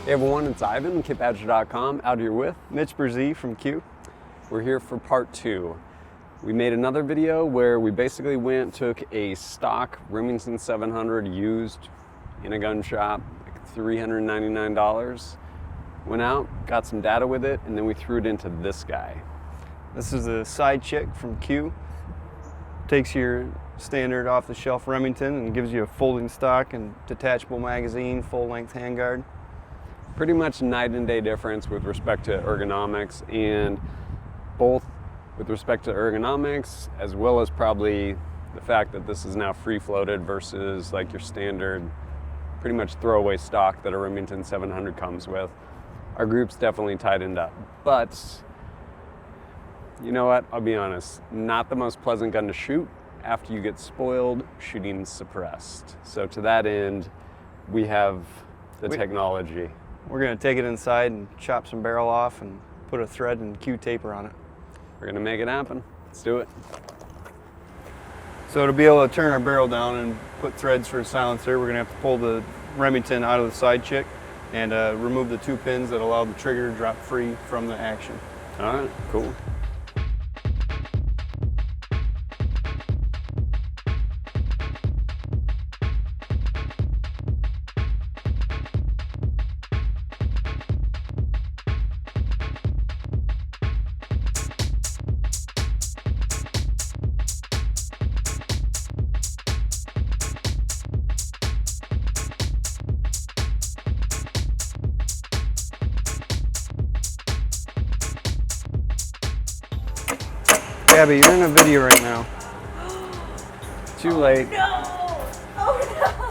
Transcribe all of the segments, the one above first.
Hey everyone, it's Ivan, kitbadger.com, out here with Mitch from Q. We're here for part 2. We made another video where we basically took a stock Remington 700 used in a gun shop, like $399. Went out, got some data with it, and then we threw it into this guy. This is a side chick from Q. Takes your standard off-the-shelf Remington and gives you a folding stock and detachable magazine, full-length handguard. Pretty much night and day difference with respect to ergonomics, and both with respect to ergonomics as well as probably the fact that this is now free-floated versus like your standard pretty much throwaway stock that a Remington 700 comes with. Our group's definitely tightened up, but you know what, I'll be honest, not the most pleasant gun to shoot after you get spoiled, shooting suppressed. So to that end, we have the technology. We're going to take it inside and chop some barrel off and put a thread and Q taper on it. We're going to make it happen. Let's do it. So to be able to turn our barrel down and put threads for a silencer, we're going to have to pull the Remington out of the side chick and remove the 2 pins that allow the trigger to drop free from the action. All right, cool. Gabby, you're in a video right now. Too late. No! Oh no!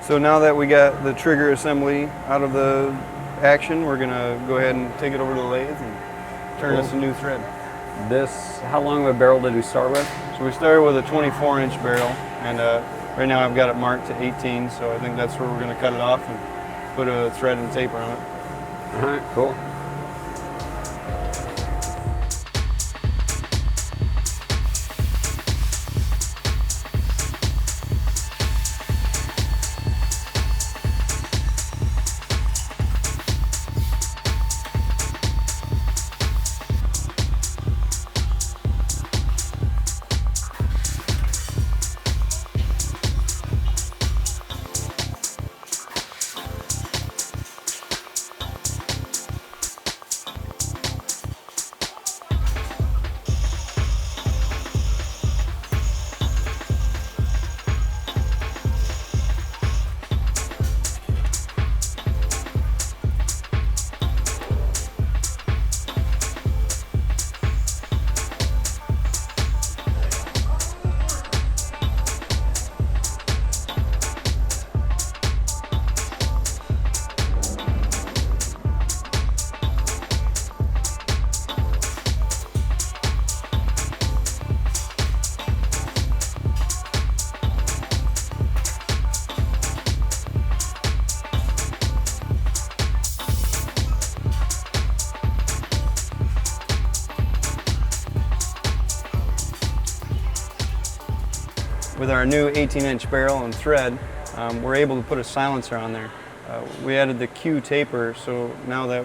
So now that we got the trigger assembly out of the action, we're going to go ahead and take it over to the lathe and turn us a new thread. How long of a barrel did we start with? So we started with a 24-inch barrel, and right now I've got it marked to 18, so I think that's where we're going to cut it off and put a thread and taper on it. All right, cool. With our new 18-inch barrel and thread, we're able to put a silencer on there. We added the Q taper, so now that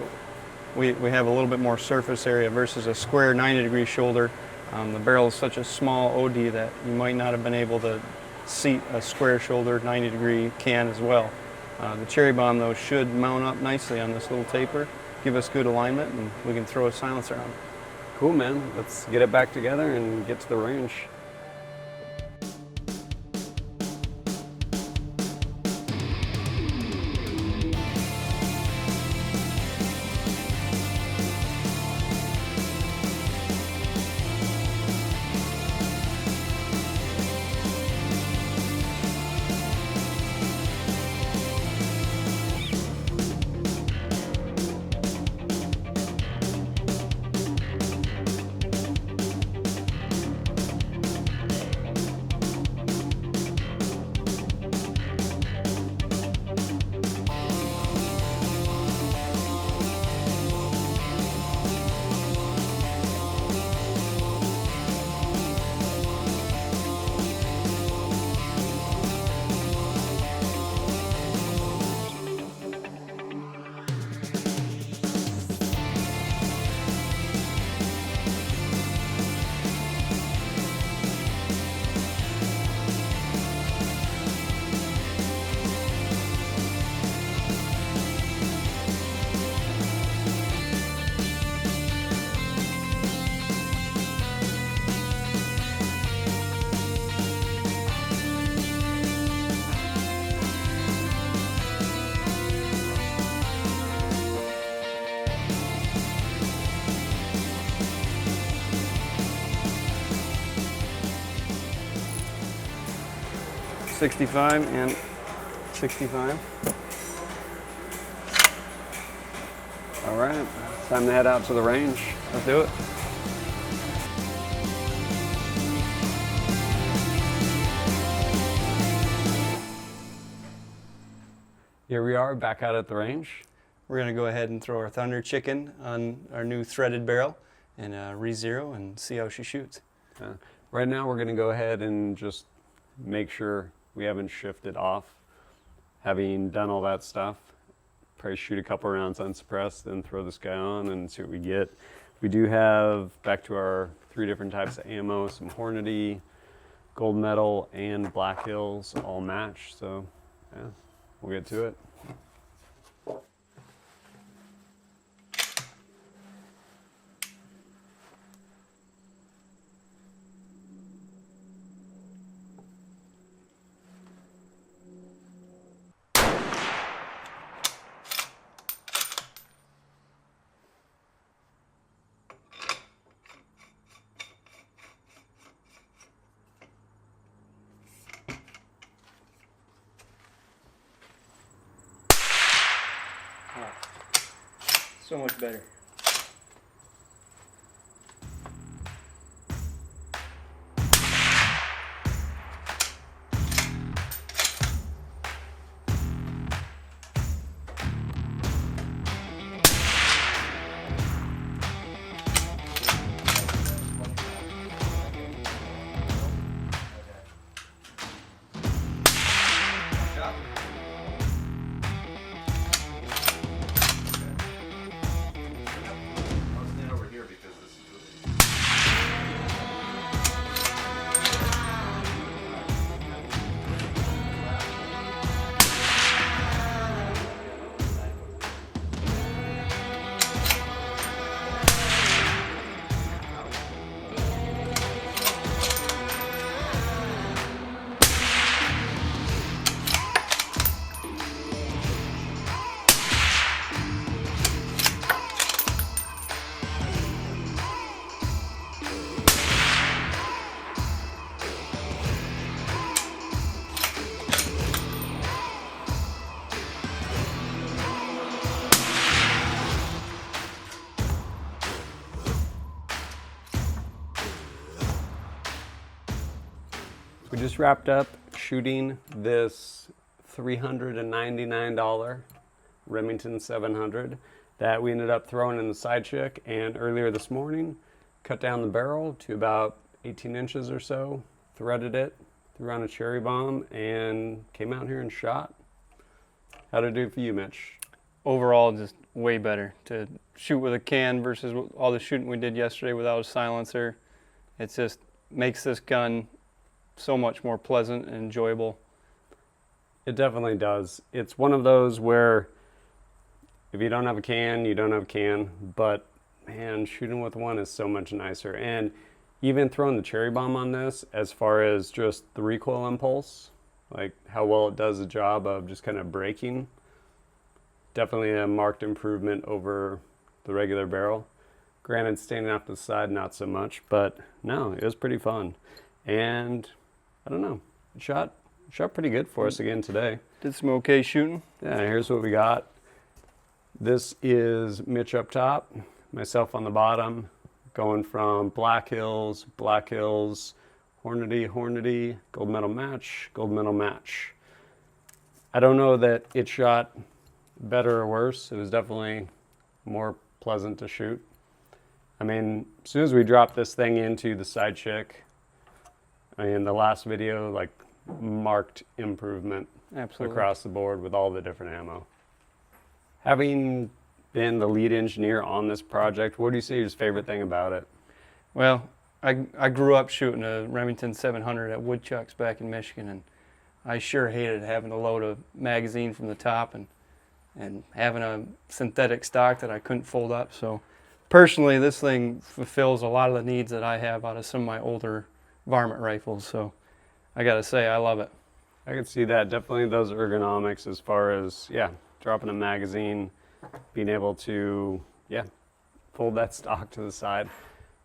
we have a little bit more surface area versus a square 90-degree shoulder. The barrel is such a small OD that you might not have been able to seat a square shoulder 90-degree can as well. The cherry bomb though should mount up nicely on this little taper, give us good alignment, and we can throw a silencer on it. Cool, man. Let's get it back together and get to the range. 65 and 65. All right, time to head out to the range. Let's do it. Here we are back out at the range. We're going to go ahead and throw our Thunder Chicken on our new threaded barrel and re-zero and see how she shoots. Right now we're going to go ahead and just make sure we haven't shifted off. Having done all that stuff, probably shoot a couple rounds unsuppressed, then throw this guy on and see what we get. We do have, back to our 3 different types of ammo, some Hornady, Gold Medal, and Black Hills all matched, so yeah, we'll get to it. So much better. We just wrapped up shooting this $399 Remington 700 that we ended up throwing in the side chick, and earlier this morning cut down the barrel to about 18 inches or so, threaded it, threw on a cherry bomb, and came out here and shot. How'd it do for you, Mitch? Overall, just way better to shoot with a can versus all the shooting we did yesterday without a silencer. It just makes this gun so much more pleasant and enjoyable. It definitely does. It's one of those where if you don't have a can, you don't have a can, but man, shooting with one is so much nicer. And even throwing the cherry bomb on this, as far as just the recoil impulse, like how well it does the job of just kind of braking, definitely a marked improvement over the regular barrel. Granted, standing off to the side, not so much, but no, it was pretty fun. And I don't know, it shot pretty good for us again today. Did some okay shooting. Yeah, here's what we got. This is Mitch up top, myself on the bottom, going from Black Hills, Hornady, Gold Medal match, Gold Medal match. I don't know that it shot better or worse. It was definitely more pleasant to shoot. I mean, as soon as we dropped this thing into the side chick, in the last video, like marked improvement Absolutely. across the board with all the different ammo. Having been the lead engineer on this project, what do you say is your favorite thing about it? Well, I grew up shooting a Remington 700 at Woodchucks back in Michigan, and I sure hated having to load a magazine from the top and having a synthetic stock that I couldn't fold up. So personally, this thing fulfills a lot of the needs that I have out of some of my older varmint rifles, so I gotta say I love it. I can see that. Definitely those ergonomics as far as, yeah, dropping a magazine, being able to, yeah, fold that stock to the side.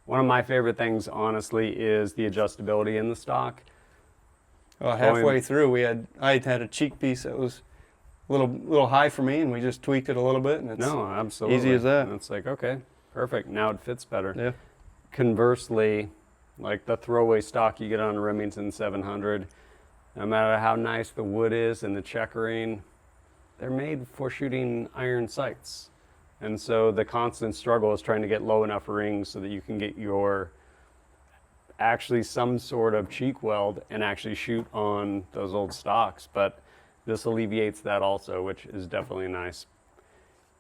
One of my favorite things, honestly, is the adjustability in the stock. Well, halfway through, I had a cheek piece that was a little high for me, and we just tweaked it a little bit, and it's absolutely easy as that. And it's like, okay, perfect. Now it fits better. Yeah. Conversely, like the throwaway stock you get on a Remington 700, no matter how nice the wood is and the checkering, they're made for shooting iron sights. And so the constant struggle is trying to get low enough rings so that you can get your actually some sort of cheek weld and actually shoot on those old stocks. But this alleviates that also, which is definitely nice.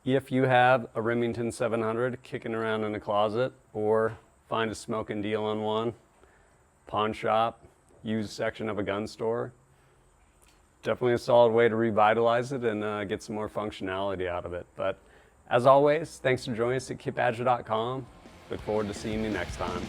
If you have a Remington 700 kicking around in a closet, or find a smoking deal on one, pawn shop, used section of a gun store, definitely a solid way to revitalize it and get some more functionality out of it. But as always, thanks for joining us at kipbadger.com. Look forward to seeing you next time.